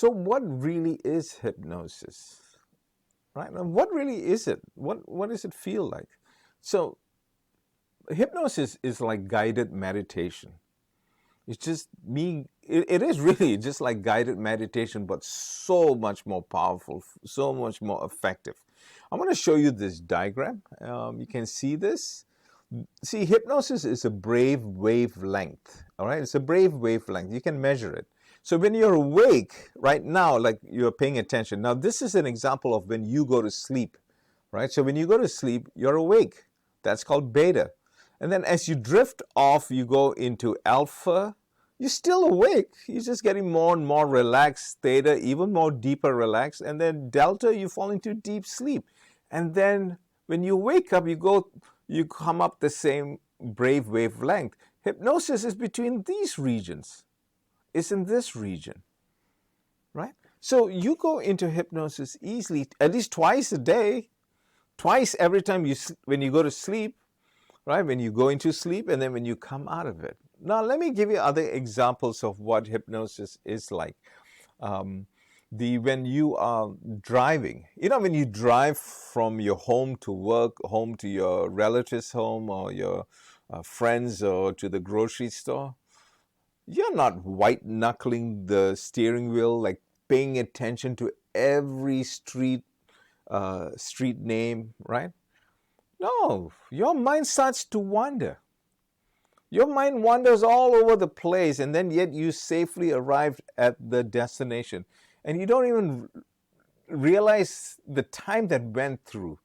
So what really is hypnosis? Right? And what really is it? What does it feel like? So hypnosis is like guided meditation. It's just me. It is really just like guided meditation, but so much more powerful, so much more effective. I'm going to show you this diagram. You can see this. See, hypnosis is a brave wavelength. All right, it's a brave wavelength. You can measure it. So when you're awake right now, like you're paying attention. Now, this is an example of when you go to sleep, right? So when you go to sleep, you're awake. That's called beta. And then as you drift off, you go into alpha. You're still awake. You're just getting more and more relaxed. Theta, even more deeper relaxed. And then delta, you fall into deep sleep. And then when you wake up, you come up the same brave wavelength. Hypnosis is between these regions. It's in this region, right? So you go into hypnosis easily, at least twice a day, twice every time when you go to sleep, right? When you go into sleep and then when you come out of it. Now, let me give you other examples of what hypnosis is like. When you are driving, when you drive from your home to work, home to your relatives' home, or your friends, or to the grocery store, you're not white knuckling the steering wheel, like paying attention to every street name, right? No, your mind starts to wander. Your mind wanders all over the place, and then yet you safely arrived at the destination. And you don't even realize the time that went through.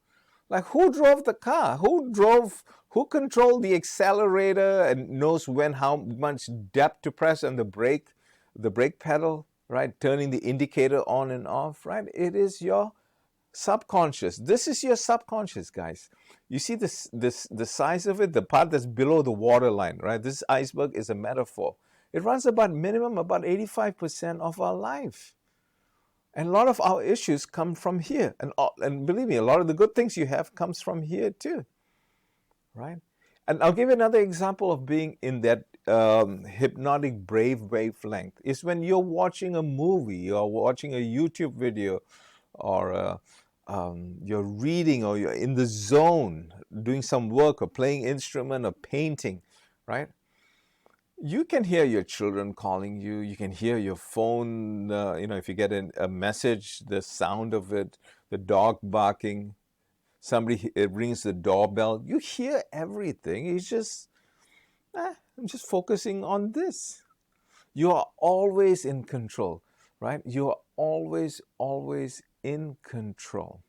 Like, who drove the car? Who controlled the accelerator and knows when, how much depth to press on the brake pedal, right? Turning the indicator on and off, right? It is your subconscious. This is your subconscious, guys. You see the size of it, the part that's below the waterline, right? This iceberg is a metaphor. It runs about minimum about 85% of our life. And a lot of our issues come from here. And believe me, a lot of the good things you have comes from here too, right? And I'll give you another example of being in that hypnotic brave wavelength. Is when you're watching a movie or watching a YouTube video, or you're reading, or you're in the zone doing some work or playing instrument or painting, right? You can hear your children calling you. You can hear your phone, if you get a message, the sound of it, the dog barking, it rings the doorbell. You hear everything. I'm just focusing on this. You are always in control, right? You are always in control.